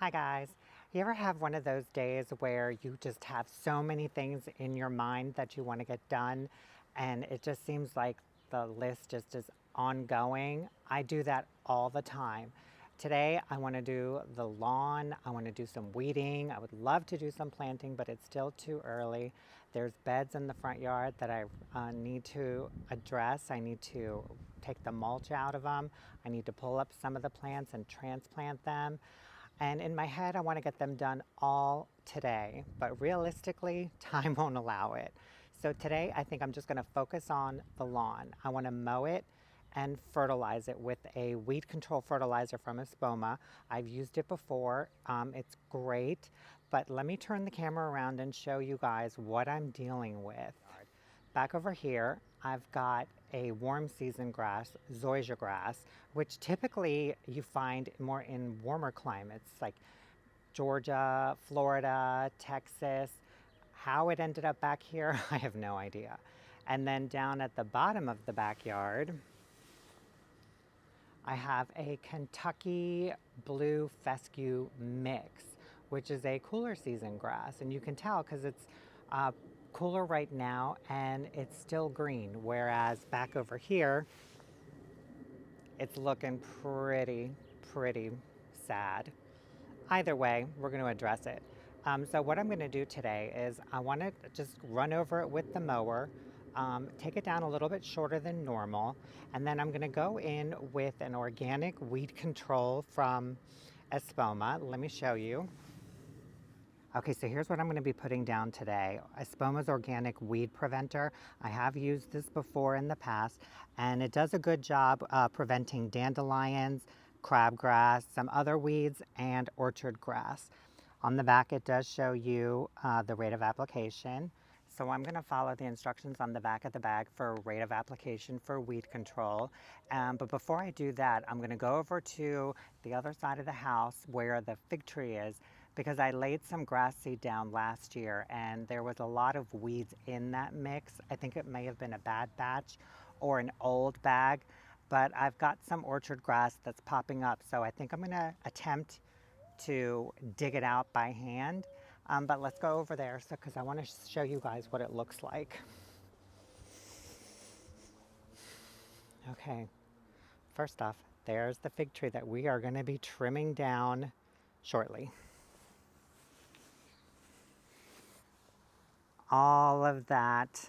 Hi guys. You ever have one of those days where you just have so many things in your mind that you want to get done and it just seems like the list just is ongoing? I do that all the time. Today I want to do the lawn, I want to do some weeding, I would love to do some planting, but it's still too early. There's beds in the front yard that I need to address. I need to take the mulch out of them. I need to pull up some of the plants and transplant them. And in my head, I want to get them done all today, but realistically, time won't allow it. So today, I think I'm just going to focus on the lawn. I want to mow it and fertilize it with a weed control fertilizer from Espoma. I've used it before. It's great, but let me turn the camera around and show you guys what I'm dealing with. Back over here, I've got a warm season grass, zoysia grass, which typically you find more in warmer climates like Georgia, Florida, Texas. How it ended up back here, I have no idea. And then down at the bottom of the backyard, I have a Kentucky blue fescue mix, which is a cooler season grass. And you can tell because it's cooler right now and it's still green. Whereas back over here, it's looking pretty sad. Either way, we're going to address it. So what I'm going to do today is I want to just run over it with the mower, take it down a little bit shorter than normal, and then I'm going to go in with an organic weed control from Espoma. Let me show you. Okay, so here's what I'm going to be putting down today. Espoma's Organic Weed Preventer. I have used this before in the past, and it does a good job preventing dandelions, crabgrass, some other weeds, and orchard grass. On the back, it does show you the rate of application. So I'm going to follow the instructions on the back of the bag for rate of application for weed control. But before I do that, I'm going to go over to the other side of the house where the fig tree is, because I laid some grass seed down last year and there was a lot of weeds in that mix. I think it may have been a bad batch or an old bag, but I've got some orchard grass that's popping up. So I think I'm going to attempt to dig it out by hand. But let's go over there because I want to show you guys what it looks like. Okay, first off, there's the fig tree that we are going to be trimming down shortly. All of that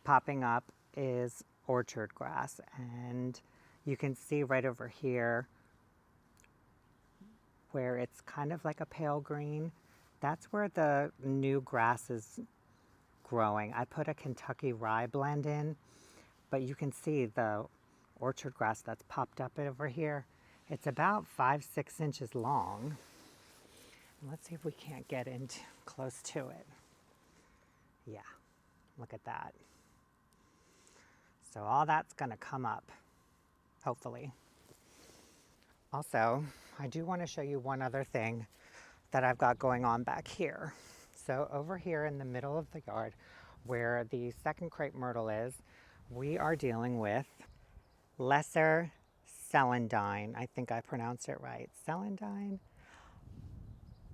popping up is orchard grass, and you can see right over here where it's kind of like a pale green. That's where the new grass is growing. I put a Kentucky rye blend in, but you can see the orchard grass that's popped up over here. It's about 5-6 inches long. Let's see if we can't get in close to it. Yeah, look at that. So all that's going to come up, hopefully. Also, I do want to show you one other thing that I've got going on back here. So over here in the middle of the yard where the second crepe myrtle is, we are dealing with lesser celandine. I think I pronounced it right. Celandine,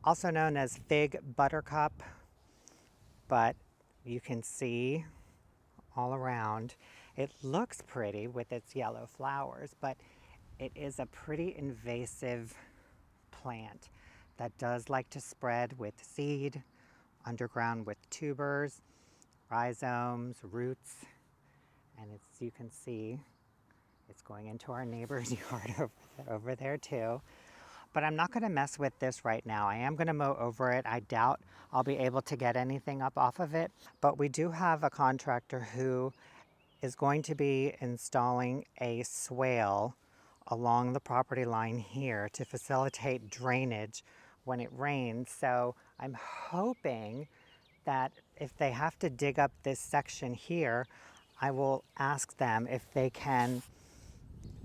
also known as fig buttercup, but you can see all around it looks pretty with its yellow flowers, but it is a pretty invasive plant that does like to spread with seed, underground with tubers, rhizomes, roots, and you can see it's going into our neighbor's yard over there too. But I'm not going to mess with this right now. I am going to mow over it. I doubt I'll be able to get anything up off of it. But we do have a contractor who is going to be installing a swale along the property line here to facilitate drainage when it rains. So I'm hoping that if they have to dig up this section here, I will ask them if they can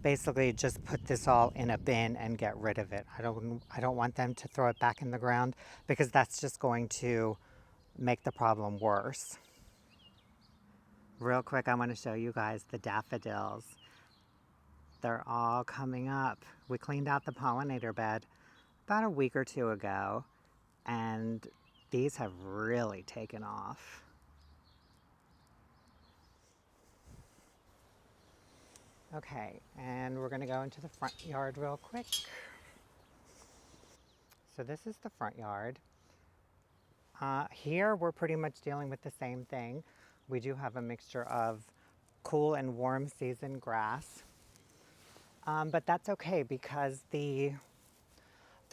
basically just put this all in a bin and get rid of it. I don't want them to throw it back in the ground because that's just going to make the problem worse. Real quick, I want to show you guys the daffodils. They're all coming up. We cleaned out the pollinator bed, about a week or two ago, and these have really taken off. Okay, and we're gonna go into the front yard real quick. So this is the front yard. Here we're pretty much dealing with the same thing. We do have a mixture of cool and warm season grass, but that's okay because the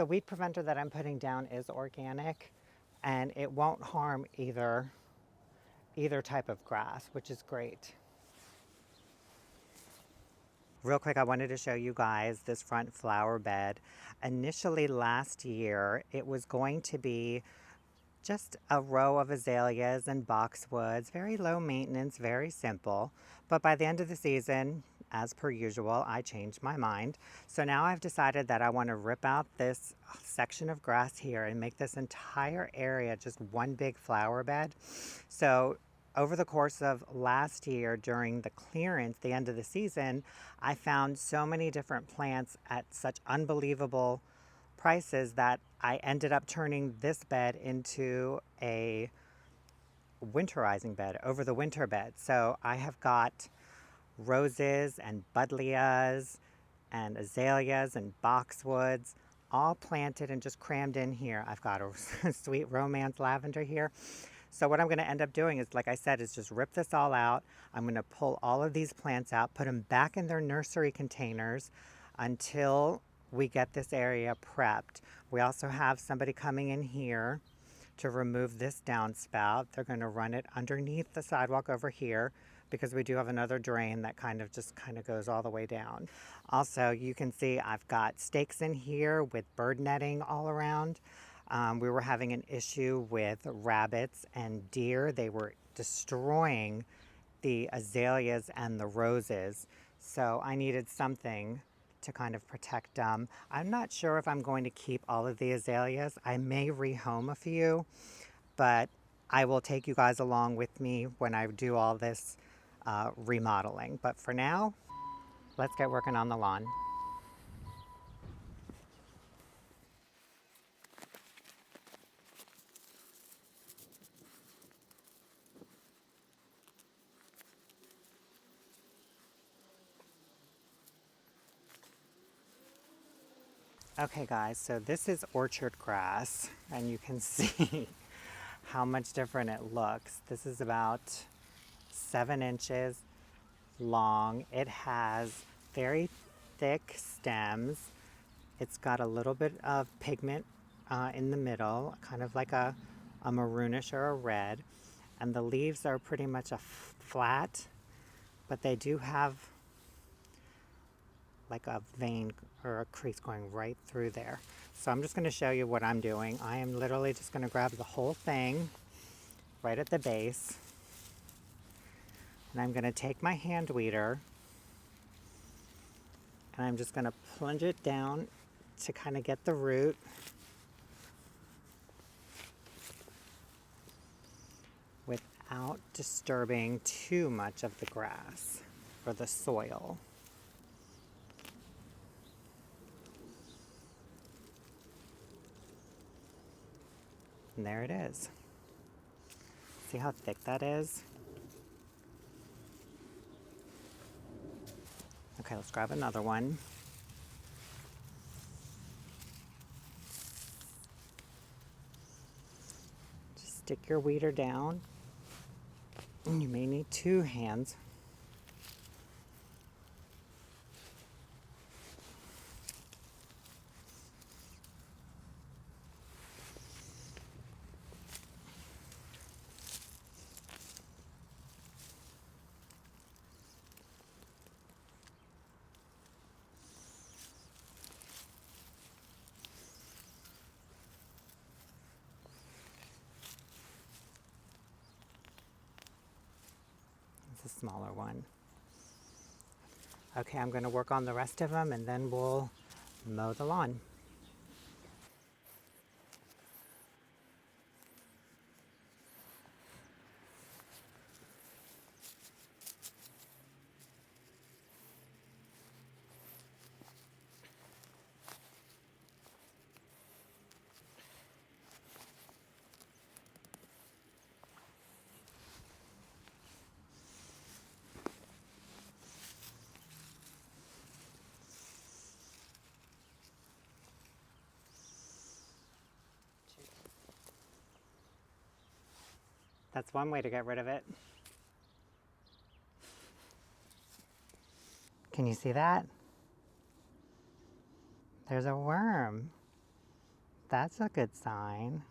weed preventer that I'm putting down is organic, and it won't harm either type of grass, which is great. Real quick, I wanted to show you guys this front flower bed. Initially last year, it was going to be just a row of azaleas and boxwoods, very low maintenance, very simple. But by the end of the season, as per usual, I changed my mind. So now I've decided that I want to rip out this section of grass here and make this entire area just one big flower bed. So over the course of last year during the clearance, the end of the season, I found so many different plants at such unbelievable prices that I ended up turning this bed into a winterizing bed, over the winter bed. So I have got roses and buddleias and azaleas and boxwoods all planted and just crammed in here. I've got a sweet romance lavender here. So what I'm going to end up doing is, like I said, is just rip this all out. I'm going to pull all of these plants out, put them back in their nursery containers until we get this area prepped. We also have somebody coming in here to remove this downspout. They're going to run it underneath the sidewalk over here because we do have another drain that kind of goes all the way down. Also, you can see I've got stakes in here with bird netting all around. We were having an issue with rabbits and deer. They were destroying the azaleas and the roses. So I needed something to kind of protect them. I'm not sure if I'm going to keep all of the azaleas. I may rehome a few, but I will take you guys along with me when I do all this remodeling. But for now, let's get working on the lawn. Okay guys, so this is orchard grass, and you can see how much different it looks. This is about 7 inches long. It has very thick stems. It's got a little bit of pigment in the middle, kind of like a maroonish or a red. And the leaves are pretty much flat, but they do have like a vein or a crease going right through there. So I'm just going to show you what I'm doing. I am literally just going to grab the whole thing right at the base, and I'm going to take my hand weeder and I'm just going to plunge it down to kind of get the root. Without disturbing too much of the grass or the soil. And there it is. See how thick that is? Okay, let's grab another one. Just stick your weeder down. And you may need 2 hands. A smaller one. Okay, I'm going to work on the rest of them and then we'll mow the lawn. That's one way to get rid of it. Can you see that? There's a worm. That's a good sign.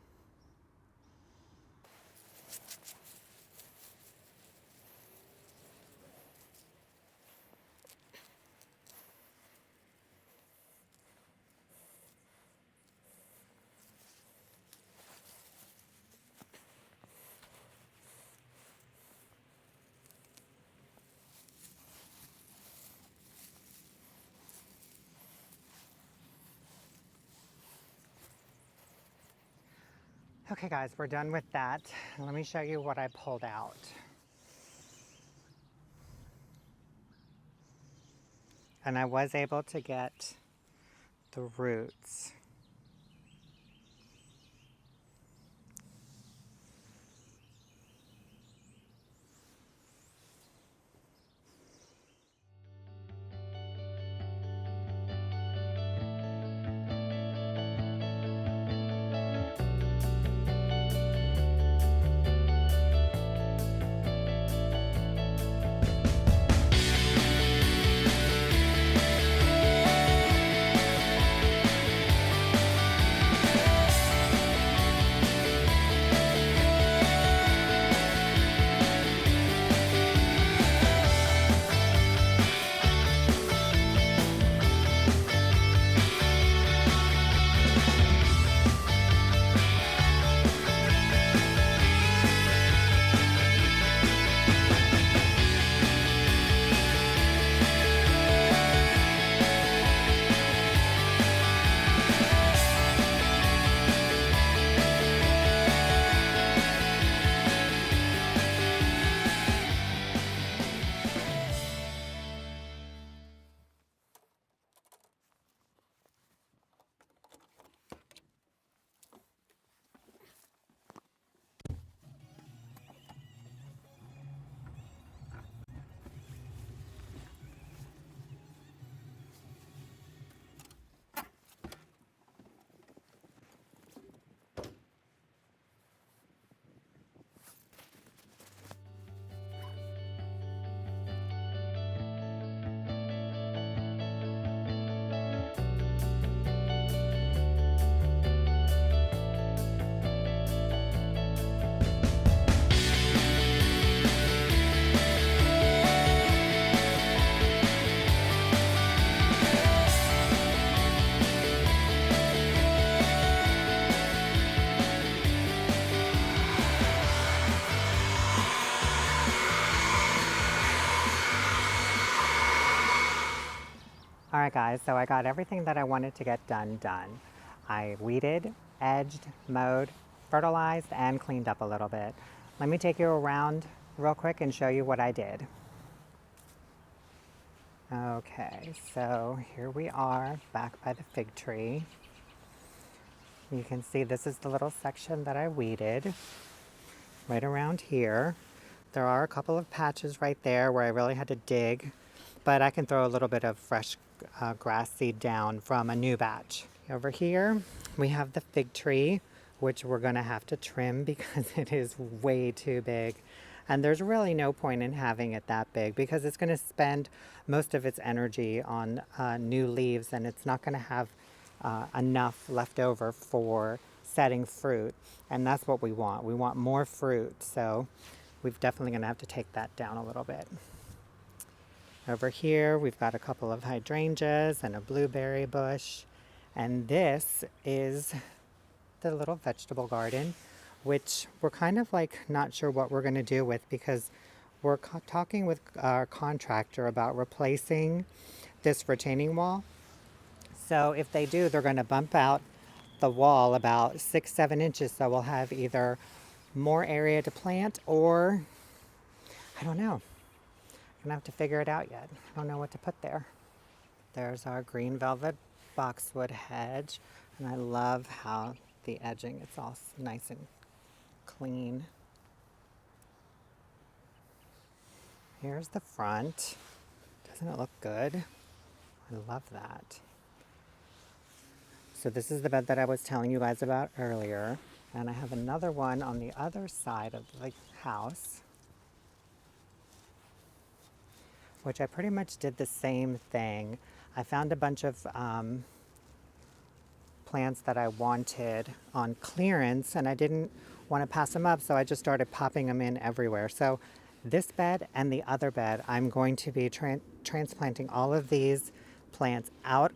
Okay guys, we're done with that. Let me show you what I pulled out. And I was able to get the roots. All right guys, so I got everything that I wanted to get done. I weeded, edged, mowed, fertilized, and cleaned up a little bit. Let me take you around real quick and show you what I did. Okay, so here we are back by the fig tree. You can see this is the little section that I weeded right around here. There are a couple of patches right there where I really had to dig, but I can throw a little bit of fresh grass seed down from a new batch. Over here we have the fig tree, which we're going to have to trim because it is way too big. And there's really no point in having it that big because it's going to spend most of its energy on new leaves, and it's not going to have enough left over for setting fruit. And that's what we want. We want more fruit. So we're definitely going to have to take that down a little bit. Over here, we've got a couple of hydrangeas and a blueberry bush. And this is the little vegetable garden, which we're kind of like not sure what we're going to do with because we're talking with our contractor about replacing this retaining wall. So if they do, they're going to bump out the wall about 6-7 inches. So we'll have either more area to plant or, I don't know. I'm gonna have to figure it out yet. I don't know what to put there. There's our green velvet boxwood hedge, and I love how the edging, it's all nice and clean. Here's the front. Doesn't it look good? I love that. So this is the bed that I was telling you guys about earlier. And I have another one on the other side of the house, which I pretty much did the same thing. I found a bunch of plants that I wanted on clearance, and I didn't want to pass them up, so I just started popping them in everywhere. So this bed and the other bed, I'm going to be transplanting all of these plants out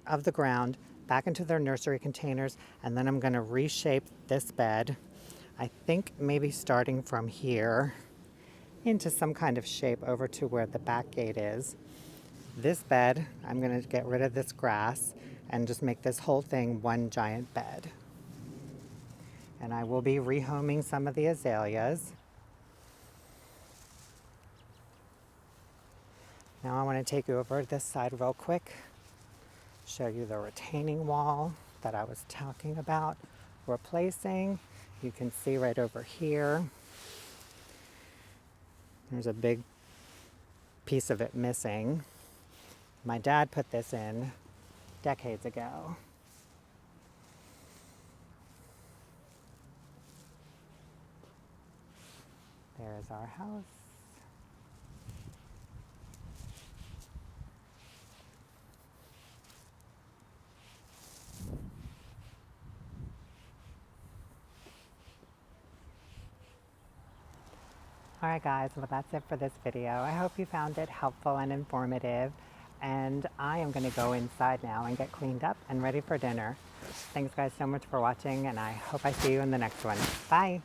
of the ground back into their nursery containers, and then I'm going to reshape this bed. I think maybe starting from here into some kind of shape over to where the back gate is. This bed, I'm going to get rid of this grass and just make this whole thing one giant bed. And I will be rehoming some of the azaleas. Now I want to take you over to this side real quick, show you the retaining wall that I was talking about replacing. You can see right over here, there's a big piece of it missing. My dad put this in decades ago. There's our house. Alright guys, well that's it for this video. I hope you found it helpful and informative, and I am going to go inside now and get cleaned up and ready for dinner. Thanks guys so much for watching, and I hope I see you in the next one. Bye!